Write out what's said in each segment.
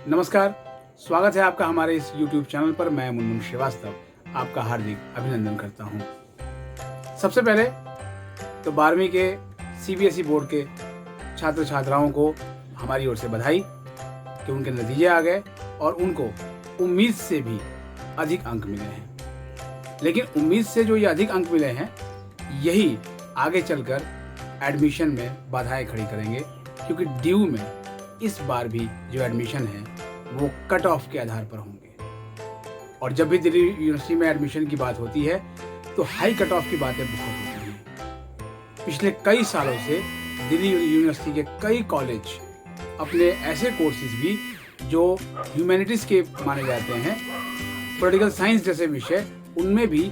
नमस्कार, स्वागत है आपका हमारे इस YouTube चैनल पर। मैं मुन्मुन श्रीवास्तव आपका हार्दिक अभिनंदन करता हूं। सबसे पहले तो 12वीं के CBSE बोर्ड के छात्र छात्राओं को हमारी ओर से बधाई कि उनके नतीजे आ गए और उनको उम्मीद से भी अधिक अंक मिले हैं। लेकिन उम्मीद से जो ये अधिक अंक मिले हैं, यही आगे चलकर एडमिशन में बाधाएं खड़ी करेंगे, क्योंकि ड्यू में इस बार भी जो एडमिशन है वो कट ऑफ के आधार पर होंगे। और जब भी दिल्ली यूनिवर्सिटी में एडमिशन की बात होती है तो हाई कट ऑफ की बातें बहुत होती हैं। पिछले कई सालों से दिल्ली यूनिवर्सिटी के कई कॉलेज अपने ऐसे कोर्सेज भी जो ह्यूमैनिटीज़ के माने जाते हैं, पॉलिटिकल साइंस जैसे विषय, उनमें भी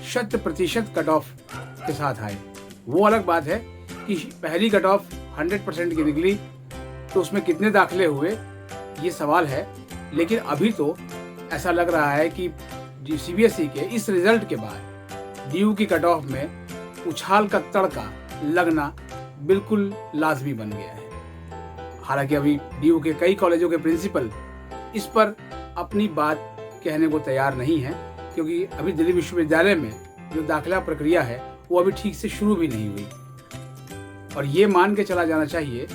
100% कट ऑफ के साथ आए। वो अलग बात है कि पहली कट ऑफ 100% की निकली तो उसमें कितने दाखिले हुए ये सवाल है। लेकिन अभी तो ऐसा लग रहा है कि CBSE के इस रिजल्ट के बाद DU की कट ऑफ में उछाल का तड़का लगना बिल्कुल लाजमी बन गया है। हालांकि अभी DU के कई कॉलेजों के प्रिंसिपल इस पर अपनी बात कहने को तैयार नहीं है, क्योंकि अभी दिल्ली विश्वविद्यालय में जो दाखिला प्रक्रिया है वो अभी ठीक से शुरू भी नहीं हुई। और ये मान के चला जाना चाहिए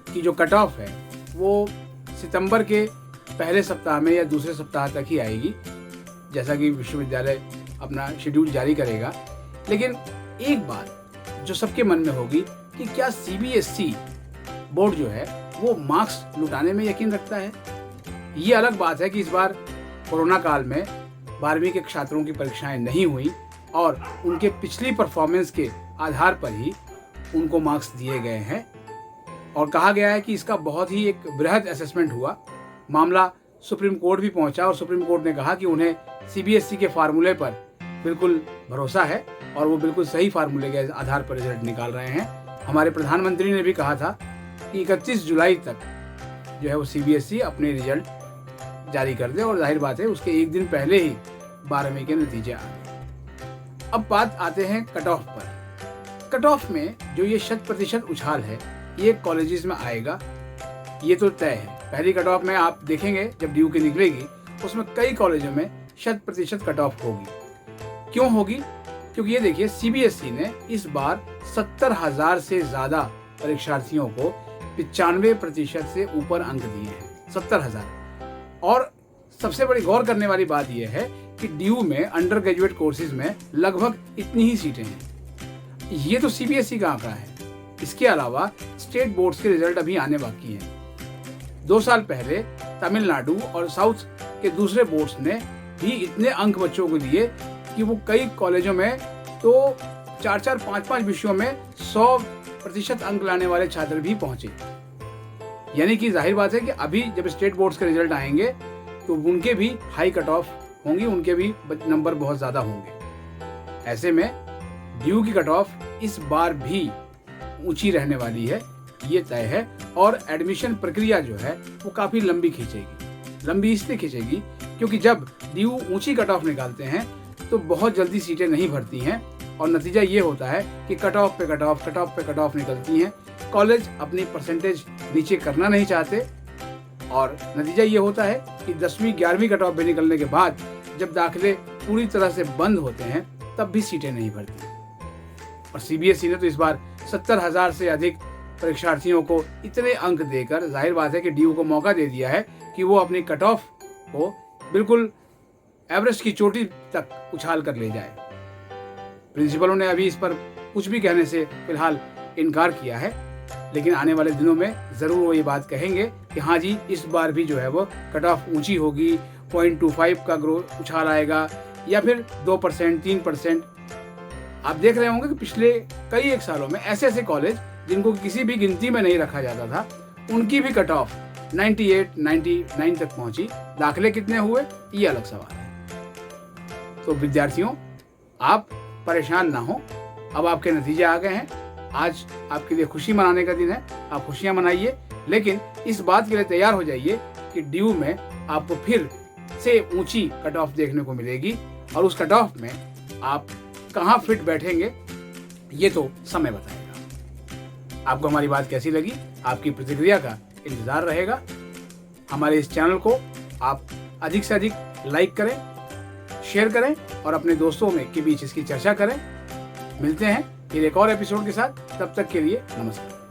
कि जो कट ऑफ है वो सितंबर के पहले सप्ताह में या दूसरे सप्ताह तक ही आएगी, जैसा कि विश्वविद्यालय अपना शेड्यूल जारी करेगा। लेकिन एक बात जो सबके मन में होगी कि क्या CBSE बोर्ड जो है वो मार्क्स लुटाने में यकीन रखता है। ये अलग बात है कि इस बार कोरोना काल में 12वीं के छात्रों की परीक्षाएं नहीं हुई और उनके पिछली परफॉर्मेंस के आधार पर ही उनको मार्क्स दिए गए हैं। और कहा गया है कि इसका बहुत ही एक बृहद असेसमेंट हुआ। मामला सुप्रीम कोर्ट भी पहुंचा और सुप्रीम कोर्ट ने कहा कि उन्हें CBSE के फार्मूले पर बिल्कुल भरोसा है और वो बिल्कुल सही फार्मूले के आधार पर रिजल्ट निकाल रहे हैं। हमारे प्रधानमंत्री ने भी कहा था कि 31 जुलाई तक जो है वो CBSE अपने रिजल्ट जारी कर दे, और जाहिर बात है उसके एक दिन पहले ही 12वीं के नतीजे आ गए। अब बात आते हैं कट ऑफ पर। कट ऑफ में जो ये 100% उछाल है ये कॉलेजेस में आएगा, ये तो तय है। पहली कट ऑफ में आप देखेंगे जब DU की निकलेगी उसमें कई कॉलेजों में 100% कट ऑफ होगी। क्यों होगी? क्योंकि ये देखिए, CBSE ने इस बार 70,000 से ज्यादा परीक्षार्थियों को 95% से ऊपर अंक दिए हैं। 70,000। और सबसे बड़ी गौर करने वाली बात यह है कि DU में अंडर ग्रेजुएट कोर्सेज में लगभग इतनी ही सीटें हैं। ये तो CBSE का आंकड़ा है। इसके अलावा स्टेट बोर्ड्स के रिजल्ट अभी आने बाकी हैं। 2 साल पहले तमिलनाडु और साउथ के दूसरे बोर्ड्स ने भी इतने अंक बच्चों को दिए कि वो कई कॉलेजों में तो 4-4, 5-5 विषयों में 100% अंक लाने वाले छात्र भी पहुंचे। यानी कि जाहिर बात है कि अभी जब स्टेट बोर्ड्स के रिजल्ट आएंगे तो उनके भी हाई कट ऑफ होंगी, उनके भी नंबर बहुत ज़्यादा होंगे। ऐसे में DU की कट ऑफ इस बार भी ऊंची रहने वाली है, ये तय है। और एडमिशन प्रक्रिया जो है वो काफ़ी लंबी खींचेगी। लंबी इसलिए खींचेगी क्योंकि जब DU ऊंची कट ऑफ निकालते हैं तो बहुत जल्दी सीटें नहीं भरती हैं, और नतीजा ये होता है कि कट ऑफ पे कट ऑफ, कट ऑफ पे कट ऑफ निकलती हैं। कॉलेज अपनी परसेंटेज नीचे करना नहीं चाहते, और नतीजा ये होता है कि 10वीं 11वीं कट ऑफ पे निकलने के बाद जब दाखिले पूरी तरह से बंद होते हैं तब भी सीटें नहीं भरती। और CBSE ने तो इस बार 70,000 से अधिक परीक्षार्थियों को इतने अंक देकर जाहिर बात है कि DU को मौका दे दिया है कि वो अपनी कट ऑफ को बिल्कुल एवरेस्ट की चोटी तक उछाल कर ले जाए। प्रिंसिपलों ने अभी इस पर कुछ भी कहने से फिलहाल इनकार किया है, लेकिन आने वाले दिनों में ज़रूर वो ये बात कहेंगे कि हाँ जी, इस बार भी जो है वो कट ऑफ ऊँची होगी, 0.25 का ग्रोथ उछाल आएगा, या फिर 2%, 3%। आप देख रहे होंगे कि पिछले कई एक सालों में ऐसे ऐसे कॉलेज जिनको किसी भी गिनती में नहीं रखा जाता था, उनकी भी कट ऑफ 98, 99 तक पहुंची। दाखिले कितने हुए ये अलग सवाल है। तो विद्यार्थियों, आप परेशान ना हो, अब आपके नतीजे आ गए हैं। आज आपके लिए खुशी मनाने का दिन है, आप खुशियां मनाइए, लेकिन इस बात के लिए तैयार हो जाइए कि DU में आपको फिर से ऊंची कट ऑफ देखने को मिलेगी, और उस कट ऑफ में आप कहाँ फिट बैठेंगे ये तो समय बताएगा। आपको हमारी बात कैसी लगी, आपकी प्रतिक्रिया का इंतजार रहेगा। हमारे इस चैनल को आप अधिक से अधिक लाइक करें, शेयर करें और अपने दोस्तों में के बीच इसकी चर्चा करें। मिलते हैं फिर एक और एपिसोड के साथ, तब तक के लिए नमस्कार।